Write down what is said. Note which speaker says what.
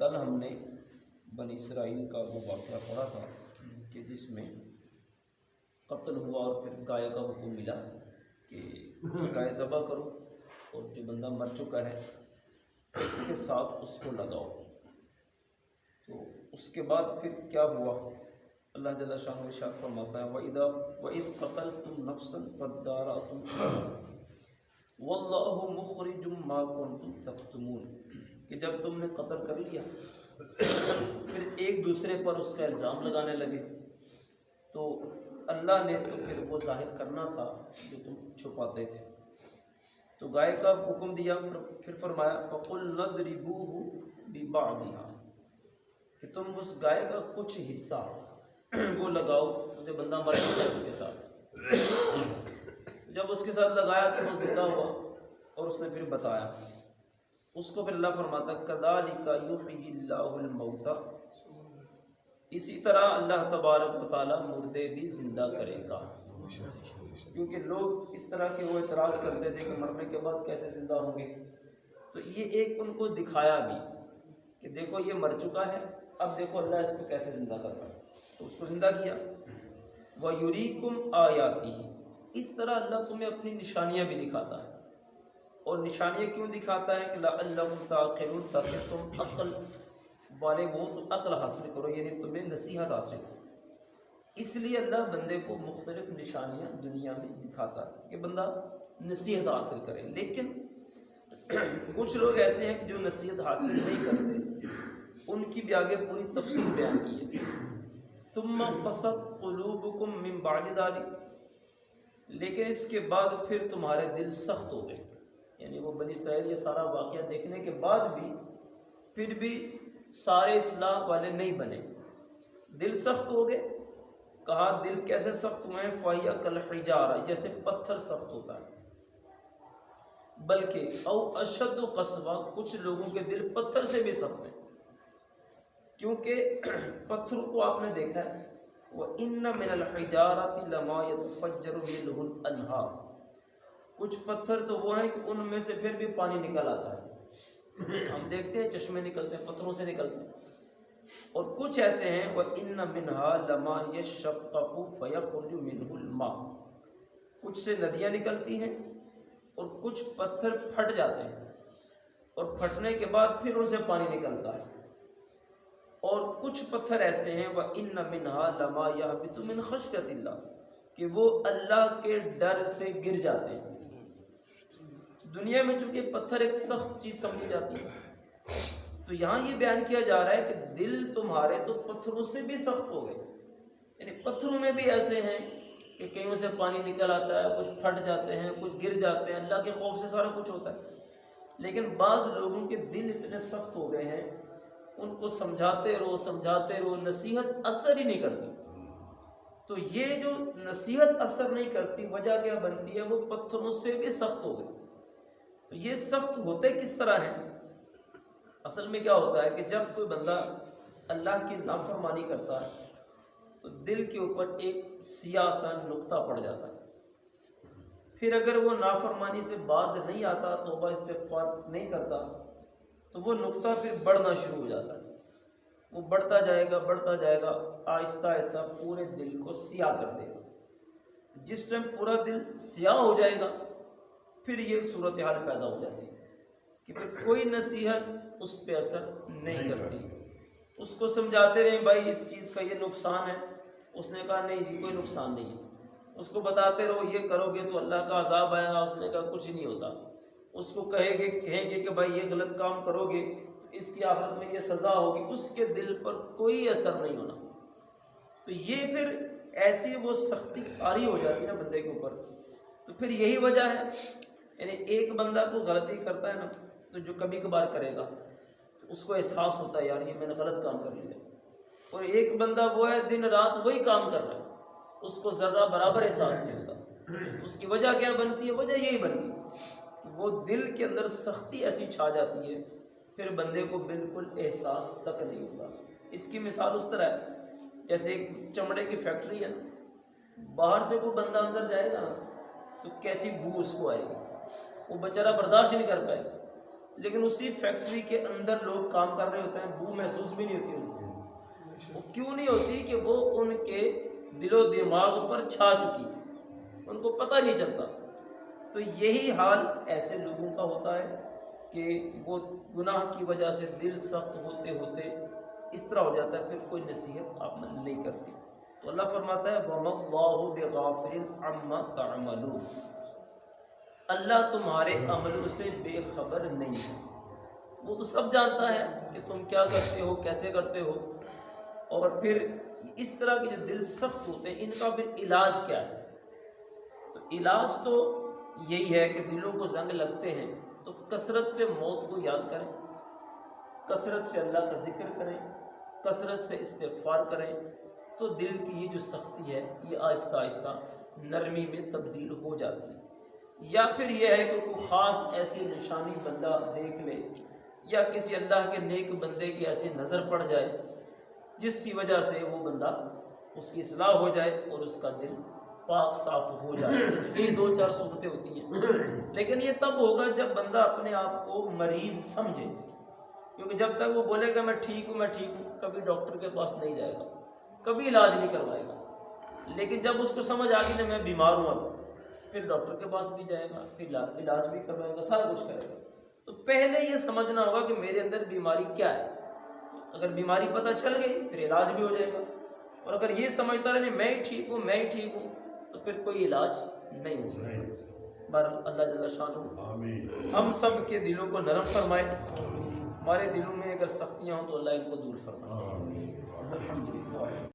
Speaker 1: کل ہم نے بنی اسرائیل کا وہ واقعہ پڑھا تھا کہ جس میں قتل ہوا اور پھر گائے کا حکم ملا کہ گائے ذبح کرو اور جو بندہ مر چکا ہے اس کے ساتھ اس کو لگاؤ۔ تو اس کے بعد پھر کیا ہوا؟ اللہ جل شانہ ارشاد فرماتا ہے وَإِذْ قَتَلْتُمْ نَفْسًا فَادَّارَأْتُمْ فِيهَا وَاللَّهُ مُخْرِجٌ مَا كُنْتُمْ تَكْتُمُونَ، کہ جب تم نے قتل کر لیا پھر ایک دوسرے پر اس کا الزام لگانے لگے تو اللہ نے تو پھر وہ ظاہر کرنا تھا جو تم چھپاتے تھے۔ تو گائے کا حکم دیا، پھر فرمایا فَقُلْنَا اضْرِبُوهُ بِبَعْضِهَا، کہ تم اس گائے کا کچھ حصہ وہ لگاؤ جو بندہ مر گیا اس کے ساتھ۔ جب اس کے ساتھ لگایا تو وہ زندہ ہوا اور اس نے پھر بتایا اس کو، پھر اللہ فرماتا کذالک یحیی اللہ الموتى، اسی طرح اللہ تبارک و تعالیٰ مردے بھی زندہ کرے گا۔ کیونکہ لوگ اس طرح کے وہ اعتراض کرتے تھے کہ مرنے کے بعد کیسے زندہ ہوں گے، تو یہ ایک ان کو دکھایا بھی کہ دیکھو یہ مر چکا ہے، اب دیکھو اللہ اس کو کیسے زندہ کر رہا ہے، تو اس کو زندہ کیا۔ وَيُرِيكُمْ آيَاتِهِ، اس طرح اللہ تمہیں اپنی نشانیاں بھی دکھاتا ہے، اور نشانیاں کیوں دکھاتا ہے کہ لَعَلَّكُمْ تَعْقِلُونَ، تاکہ تم عقل والے ہو تو عقل حاصل کرو، یعنی تمہیں نصیحت حاصل ہو۔ اس لیے اللہ بندے کو مختلف نشانیاں دنیا میں دکھاتا ہے کہ بندہ نصیحت حاصل کرے۔ لیکن کچھ لوگ ایسے ہیں کہ جو نصیحت حاصل نہیں کرتے، ان کی بھی آگے پوری تفصیل بیان کی ہے۔ ثم قست قلوبکم من بعد ذلک، لیکن اس کے بعد پھر تمہارے دل سخت ہو گئے، یعنی وہ بنی اسرائیل یہ سارا واقعہ دیکھنے کے بعد بھی پھر بھی سارے اصلاح والے نہیں بنے، دل سخت ہو گئے۔ کہا دل کیسے سخت ہوئے ہیں؟ فَهِيَ كَالْحِجَارَةِ، جیسے پتھر سخت ہوتا ہے، بلکہ او اشد قسوہ، کچھ لوگوں کے دل پتھر سے بھی سخت ہیں، کیونکہ پتھروں کو آپ نے دیکھا ہے وَإِنَّ مِنَ الْحِجَارَةِ لَمَا يَتَفَجَّرُ مِنْهُ الْأَنْهَارُ، کچھ پتھر تو وہ ہیں کہ ان میں سے پھر بھی پانی نکل آتا ہے، ہم دیکھتے ہیں چشمے نکلتے ہیں، پتھروں سے نکلتے ہیں۔ اور کچھ ایسے ہیں وَإِنَّ مِنْهَا لَمَا يَشَّقَّقُ فَيَخْرُجُ مِنْهُ الْمَاءُ، کچھ سے ندیاں نکلتی ہیں اور کچھ پتھر پھٹ جاتے ہیں اور پھٹنے کے بعد پھر ان سے پانی نکلتا ہے۔ اور کچھ پتھر ایسے ہیں وَإِنَّ مِنْهَا لَمَا يَهْبِطُ مِنْ خَشْيَةِ اللَّهِ، کہ وہ اللہ کے ڈر سے گر جاتے ہیں۔ دنیا میں چونکہ پتھر ایک سخت چیز سمجھی جاتی ہے، تو یہاں یہ بیان کیا جا رہا ہے کہ دل تمہارے تو پتھروں سے بھی سخت ہو گئے، یعنی پتھروں میں بھی ایسے ہیں کہ کہیں سے پانی نکل آتا ہے، کچھ پھٹ جاتے ہیں، کچھ گر جاتے ہیں، اللہ کے خوف سے سارا کچھ ہوتا ہے۔ لیکن بعض لوگوں کے دل اتنے سخت ہو گئے ہیں، ان کو سمجھاتے رہو نصیحت اثر ہی نہیں کرتی۔ تو یہ جو نصیحت اثر نہیں کرتی، وجہ کیا بنتی ہے؟ وہ پتھروں سے بھی سخت ہو گئے۔ تو یہ سخت ہوتے کس طرح ہیں؟ اصل میں کیا ہوتا ہے کہ جب کوئی بندہ اللہ کی نافرمانی کرتا ہے تو دل کے اوپر ایک سیاہ سا نقطہ پڑ جاتا ہے، پھر اگر وہ نافرمانی سے باز نہیں آتا، توبہ استغفار نہیں کرتا، تو وہ نقطہ پھر بڑھنا شروع ہو جاتا ہے، وہ بڑھتا جائے گا، آہستہ آہستہ پورے دل کو سیاہ کر دے گا۔ جس ٹائم پورا دل سیاہ ہو جائے گا پھر یہ صورتحال پیدا ہو جاتی ہے کہ پھر کوئی نصیحت اس پہ اثر نہیں کرتی۔ اس کو سمجھاتے رہیں بھائی اس چیز کا یہ نقصان ہے، اس نے کہا نہیں جی کوئی نقصان نہیں ہے۔ اس کو بتاتے رہو یہ کرو گے تو اللہ کا عذاب آئے گا، اس نے کہا کچھ نہیں ہوتا۔ اس کو کہیں گے کہ بھائی یہ غلط کام کرو گے تو اس کی آخرت میں یہ سزا ہوگی، اس کے دل پر کوئی اثر نہیں ہونا۔ تو یہ پھر ایسی وہ سختی عاری ہو جاتی ہے نا بندے کے اوپر۔ تو پھر یہی وجہ ہے، یعنی ایک بندہ کو غلطی کرتا ہے نا، تو جو کبھی کبھار کرے گا تو اس کو احساس ہوتا ہے یار یہ میں نے غلط کام کر لیا، اور ایک بندہ وہ ہے دن رات وہی کام کر رہا ہے، اس کو ذرہ برابر احساس نہیں ہوتا۔ اس کی وجہ کیا بنتی ہے؟ وجہ یہی بنتی ہے، وہ دل کے اندر سختی ایسی چھا جاتی ہے پھر بندے کو بالکل احساس تک نہیں ہوتا۔ اس کی مثال اس طرح ہے جیسے ایک چمڑے کی فیکٹری ہے، باہر سے کوئی بندہ اندر جائے گا نا تو کیسی بو اس کو آئے گی، وہ بیچارہ برداشت نہیں کر پائے گا۔ لیکن اسی فیکٹری کے اندر لوگ کام کر رہے ہوتے ہیں، بو محسوس بھی نہیں ہوتی ان کو۔ وہ کیوں نہیں ہوتی؟ کہ وہ ان کے دل و دماغ پر چھا چکی، ان کو پتہ نہیں چلتا۔ تو یہی حال ایسے لوگوں کا ہوتا ہے کہ وہ گناہ کی وجہ سے دل سخت ہوتے ہوتے اس طرح ہو جاتا ہے، پھر کوئی نصیحت آپ نہیں کرتی۔ تو اللہ فرماتا ہے وَمَا اللَّهُ بِغَافِلٍ عَمَّا تَعْمَلُونَ، اللہ تمہارے عملوں سے بے خبر نہیں ہے، وہ تو سب جانتا ہے کہ تم کیا کرتے ہو، کیسے کرتے ہو۔ اور پھر اس طرح کے جو دل سخت ہوتے ہیں ان کا پھر علاج کیا ہے؟ تو علاج تو یہی ہے کہ دلوں کو زنگ لگتے ہیں تو کثرت سے موت کو یاد کریں، کثرت سے اللہ کا ذکر کریں، کثرت سے استغفار کریں، تو دل کی یہ جو سختی ہے یہ آہستہ آہستہ نرمی میں تبدیل ہو جاتی ہے۔ یا پھر یہ ہے کہ کوئی خاص ایسی نشانی بندہ دیکھ لے، یا کسی اللہ کے نیک بندے کی ایسی نظر پڑ جائے جس کی وجہ سے وہ بندہ اس کی اصلاح ہو جائے اور اس کا دل پاک صاف ہو جائے۔ یہ دو چار صورتیں ہوتی ہیں، لیکن یہ تب ہوگا جب بندہ اپنے آپ کو مریض سمجھے، کیونکہ جب تک وہ بولے کہ میں ٹھیک ہوں میں ٹھیک ہوں، کبھی ڈاکٹر کے پاس نہیں جائے گا، کبھی علاج نہیں کروائے گا۔ لیکن جب اس کو سمجھ آ گئی کہ میں بیمار ہوں اب، پھر ڈاکٹر کے پاس بھی جائے گا، پھر علاج بھی کروائے گا، سارا کچھ کرے گا۔ تو پہلے یہ سمجھنا ہوگا کہ میرے اندر بیماری کیا ہے، اگر بیماری پتہ چل گئی پھر علاج بھی ہو جائے گا۔ اور اگر یہ سمجھتا رہے میں ہی ٹھیک ہوں میں ہی ٹھیک ہوں، تو پھر کوئی علاج نہیں ہو سکتا۔ بہرحال اللہ جل شانہ ہم سب کے دلوں کو نرم فرمائے، ہمارے دلوں میں اگر سختیاں ہوں تو اللہ ان کو دور فرمائے۔